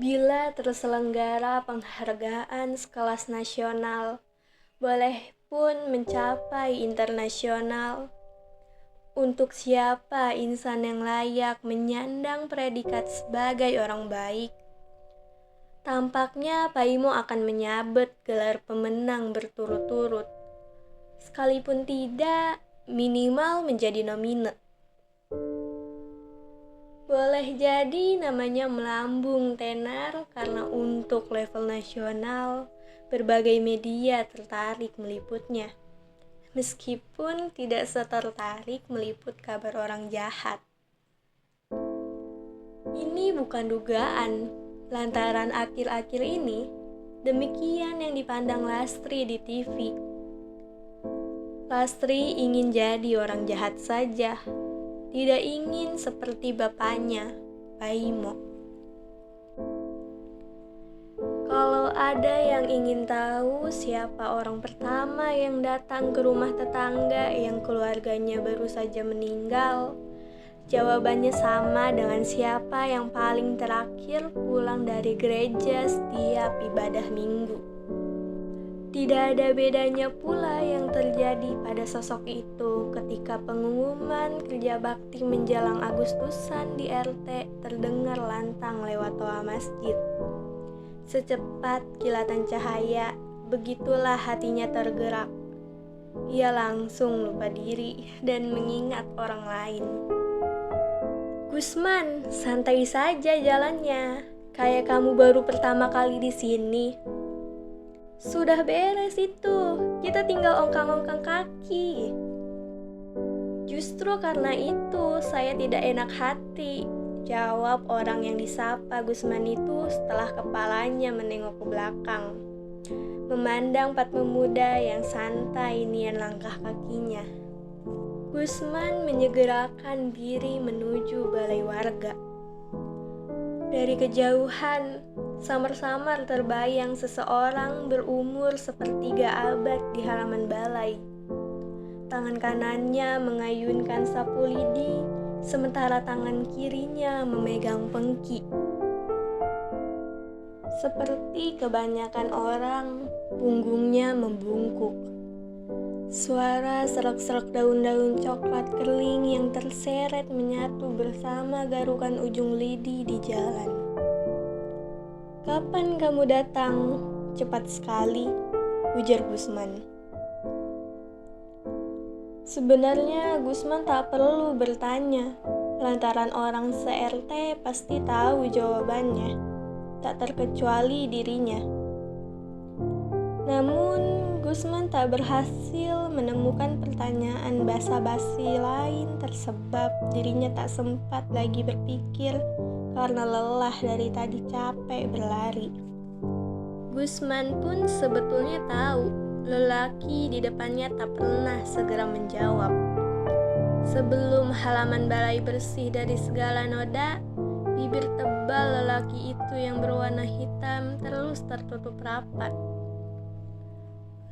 Bila terselenggara penghargaan sekelas nasional, boleh pun mencapai internasional. Untuk siapa insan yang layak menyandang predikat sebagai orang baik? Tampaknya Pak Imo akan menyabet gelar pemenang berturut-turut. Sekalipun tidak, minimal menjadi nomine. Boleh jadi namanya melambung tenar karena untuk level nasional, berbagai media tertarik meliputnya. Meskipun tidak setertarik meliput kabar orang jahat. Ini bukan dugaan, lantaran akhir-akhir ini, demikian yang dipandang Lastri di TV. Lastri ingin jadi orang jahat saja, tidak ingin seperti bapaknya, Pak Imo. Kalau ada yang ingin tahu siapa orang pertama yang datang ke rumah tetangga yang keluarganya baru saja meninggal, jawabannya sama dengan siapa yang paling terakhir pulang dari gereja setiap ibadah minggu. Tidak ada bedanya pula yang terjadi pada sosok itu ketika pengumuman kerja bakti menjelang Agustusan di RT terdengar lantang lewat toa masjid. Secepat kilatan cahaya, begitulah hatinya tergerak. Ia langsung lupa diri dan mengingat orang lain. Gusman, santai saja jalannya. Kayak kamu baru pertama kali di sini. Sudah beres itu, kita tinggal ongkang-ongkang kaki. Justru karena itu saya tidak enak hati, jawab orang yang disapa Gusman itu setelah kepalanya menengok ke belakang, memandang empat pemuda yang santai nian langkah kakinya. Gusman menyegerakan diri menuju balai warga. Dari kejauhan, samar-samar terbayang seseorang berumur sepertiga abad di halaman balai. Tangan kanannya mengayunkan sapu lidi, sementara tangan kirinya memegang pengki. Seperti kebanyakan orang, punggungnya membungkuk. Suara serak-serak daun-daun coklat kering yang terseret menyatu bersama garukan ujung lidi di jalan. Kapan kamu datang? Cepat sekali, ujar Gusman. Sebenarnya Gusman tak perlu bertanya, lantaran orang se-RT pasti tahu jawabannya, tak terkecuali dirinya. Namun Gusman tak berhasil menemukan pertanyaan basa-basi lain tersebab dirinya tak sempat lagi berpikir karena lelah dari tadi capek berlari. Gusman pun sebetulnya tahu lelaki di depannya tak pernah segera menjawab. Sebelum halaman balai bersih dari segala noda, bibir tebal lelaki itu yang berwarna hitam terus tertutup rapat.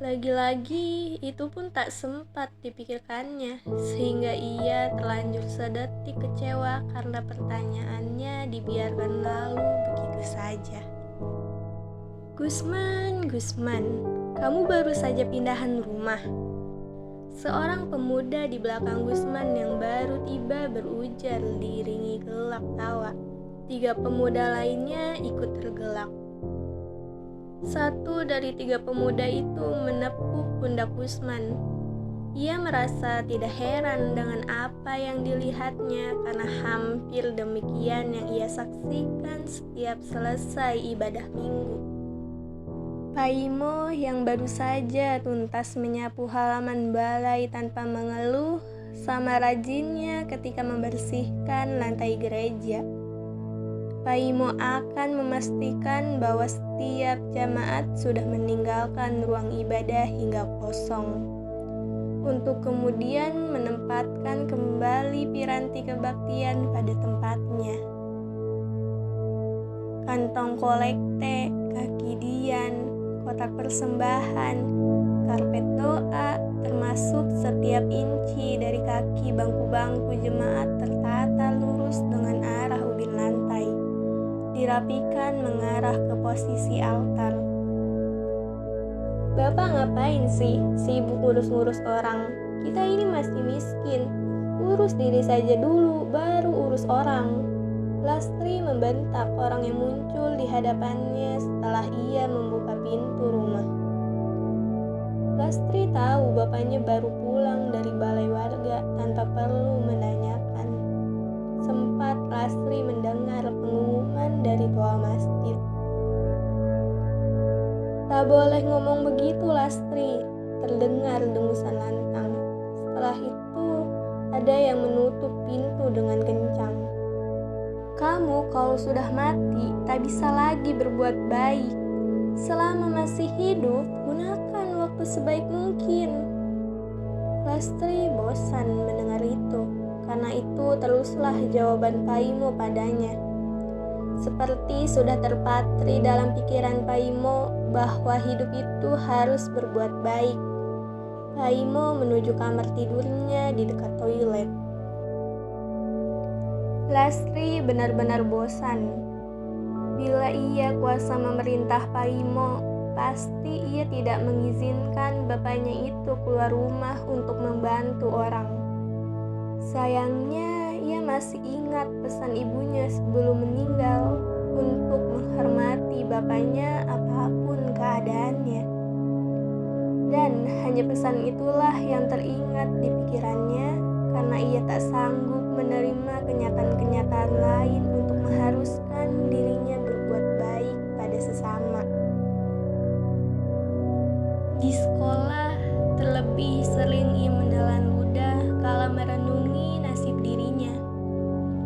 Lagi-lagi itu pun tak sempat dipikirkannya, sehingga ia terlanjur sedetik kecewa karena pertanyaannya dibiarkan lalu begitu saja. Gusman, kamu baru saja pindahan rumah. Seorang pemuda di belakang Gusman yang baru tiba berujar diiringi gelak tawa. 3 pemuda lainnya ikut tergelak. Satu dari 3 pemuda itu menepuk pundak Gusman. Ia merasa tidak heran dengan apa yang dilihatnya karena hampir demikian yang ia saksikan setiap selesai ibadah minggu. Pak Imo yang baru saja tuntas menyapu halaman balai tanpa mengeluh sama rajinnya ketika membersihkan lantai gereja. Pak Imo akan memastikan bahwa setiap jamaat sudah meninggalkan ruang ibadah hingga kosong, untuk kemudian menempatkan kembali piranti kebaktian pada tempatnya. Kantong kolekte, kaki dian, kotak persembahan, karpet doa, termasuk setiap inci dari kaki bangku-bangku jemaat tertata lurus dengan arah ubin lantai. dirapikan mengarah ke posisi altar. "Bapak ngapain sih sibuk ngurus-ngurus orang? Kita ini masih miskin. Urus diri saja dulu, baru urus orang." Lastri membentak orang yang muncul di hadapannya setelah ia membuka pintu rumah. Lastri tahu bapaknya baru pulang dari balai warga tanpa perlu menanyakan. Sempat Lastri mendengar pengumuman dari tua masjid. "Tak boleh ngomong begitu, Lastri," terdengar dengusan lantang. Setelah itu, ada yang menutup pintu dengan kencang. "Kamu kalau sudah mati, tak bisa lagi berbuat baik. Selama masih hidup, gunakan waktu sebaik mungkin." Lastri bosan mendengar itu. Karena itu teruslah jawaban Paimo padanya. Seperti sudah terpatri dalam pikiran Paimo bahwa hidup itu harus berbuat baik. Paimo menuju kamar tidurnya di dekat toilet. Lastri benar-benar bosan. Bila ia kuasa memerintah Paimo, pasti ia tidak mengizinkan bapaknya itu keluar rumah untuk membantu orang. Sayangnya, ia masih ingat pesan ibunya sebelum meninggal untuk menghormati bapaknya apapun keadaannya. Dan hanya pesan itulah yang teringat di pikirannya karena ia tak sanggup menerima kenyataan-kenyataan lain untuk mengharuskan dirinya berbuat baik pada sesama. Di sekolah, terlebih sering ia menelan ludah kala merenungi nasib dirinya.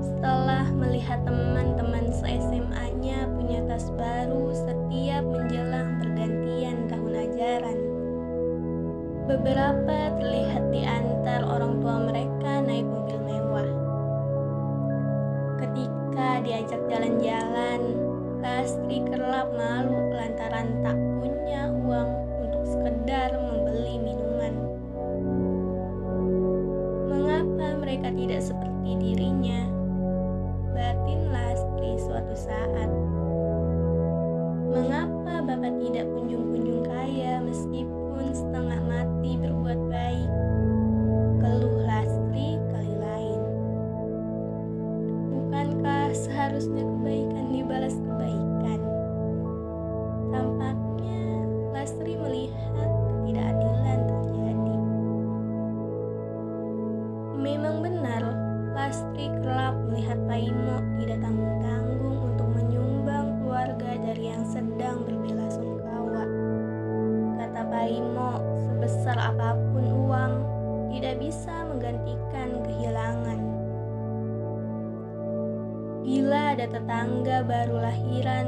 Setelah melihat teman-teman se-SMA-nya punya tas baru setiap menjelang pergantian tahun ajaran. Beberapa terlihat diantar orang tua mereka naik mobil mewah. Ketika diajak jalan-jalan, Lastri kerap malu lantaran tak punya uang untuk sekedar membeli minuman. Mengapa mereka tidak seperti dirinya? Batin Lastri suatu saat. Mengapa Bapak tidak kunjung-kunjung kaya meskipun setengah mati berbuat baik? Keluh Lastri kali lain. Bukankah seharusnya kebaikan dibalas kebaikan? Tampaknya Lastri melihat ketidakadilan terjadi. Memang benar, Lastri kerap melihat Paimo tidak tanggung-tanggung untuk menyumbang keluarga dari yang sedang berbelasungkawa. Kata Paimo, sebesar apapun uang, tidak bisa menggantikan kehilangan. Bila ada tetangga baru lahiran,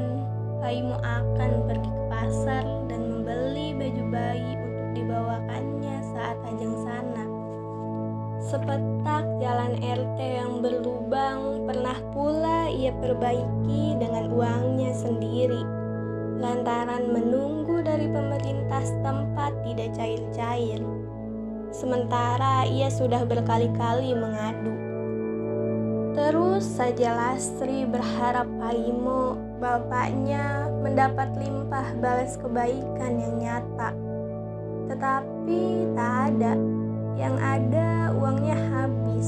Paimo akan pergi ke pasar dan membeli baju bayi untuk dibawakannya saat ajang sana. Sepetak jalan RT yang berlubang pernah pula ia perbaiki dengan uangnya sendiri, lantaran menunggu dari pemerintah setempat tidak cair-cair. Sementara ia sudah berkali-kali mengadu. Terus saja Lastri berharap Paimo, bapaknya, mendapat limpah balas kebaikan yang nyata. Tetapi tak ada. Yang ada uangnya habis,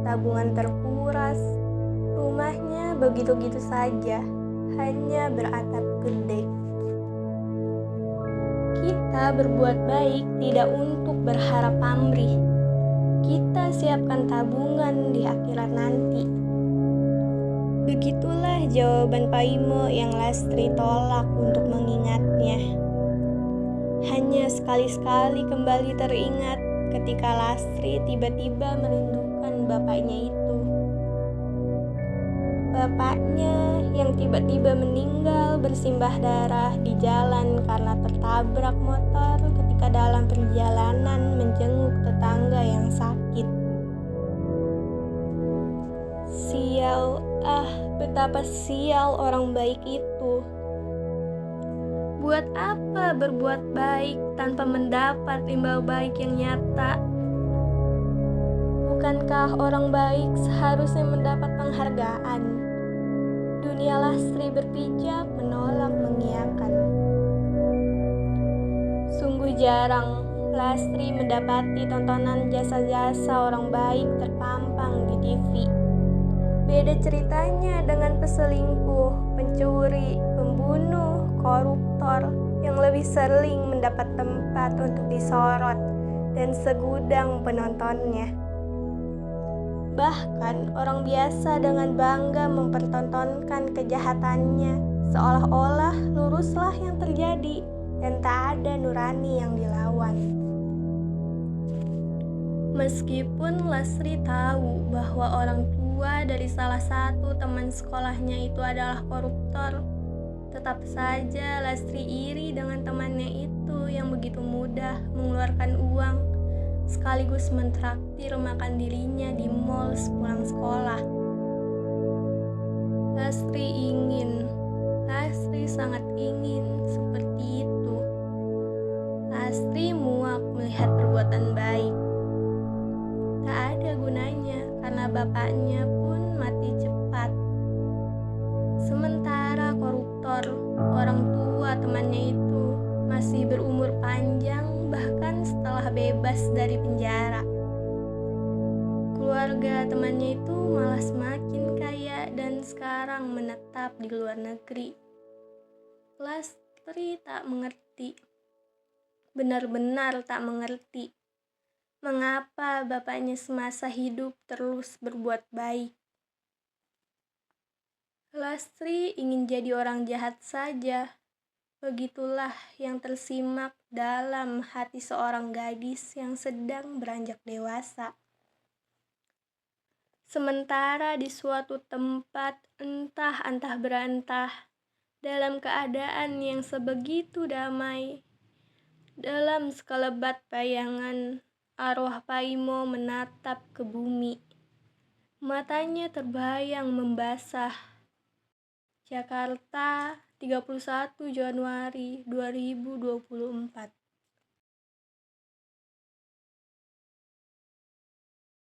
tabungan terkuras, rumahnya begitu-gitu saja, hanya beratap gede. Kita berbuat baik tidak untuk berharap pamrih. Kita siapkan tabungan di akhirat nanti. Begitulah jawaban Paimo yang Lastri tolak untuk mengingatnya. Hanya sekali-sekali kembali teringat ketika Lastri tiba-tiba merindukan bapaknya itu. Bapaknya yang tiba-tiba meninggal bersimbah darah di jalan karena tertabrak motor ketika dalam perjalanan menjenguk tetangga yang sakit. Sial, betapa sial orang baik itu. Buat apa berbuat baik tanpa mendapat imbal baik yang nyata? Bukankah orang baik seharusnya mendapat penghargaan? Dunia Lastri berpijak menolak mengiyakan. Sungguh jarang Lastri mendapati tontonan jasa-jasa orang baik terpampang di TV. Beda ceritanya dengan peselingkuh, pencuri, pembunuh, koruptor yang lebih sering mendapat tempat untuk disorot dan segudang penontonnya. Bahkan orang biasa dengan bangga mempertontonkan kejahatannya, seolah-olah luruslah yang terjadi dan tak ada nurani yang dilawan. Meskipun Lastri tahu bahwa orang tua dari salah satu teman sekolahnya itu adalah koruptor, tetap saja Lastri iri dengan temannya itu yang begitu mudah mengeluarkan uang sekaligus mentraktir makan dirinya di mal sepulang sekolah. Lastri sangat ingin seperti itu. Lastri muak melihat perbuatan baik. Tak ada gunanya karena bapaknya pun mati cepat. Sementara koruptor, orang tua temannya itu masih berumur panjang bahkan setelah bebas dari penjara. Keluarga temannya itu malah semakin kaya dan sekarang menetap di luar negeri. Lastri tak mengerti, benar-benar tak mengerti mengapa bapaknya semasa hidup terus berbuat baik. Lastri ingin jadi orang jahat saja. Begitulah yang tersimak dalam hati seorang gadis yang sedang beranjak dewasa. Sementara di suatu tempat entah berantah, dalam keadaan yang sebegitu damai, dalam sekelebat bayangan, arwah Paimo menatap ke bumi. Matanya terbayang membasah. Jakarta, 31 Januari 2024.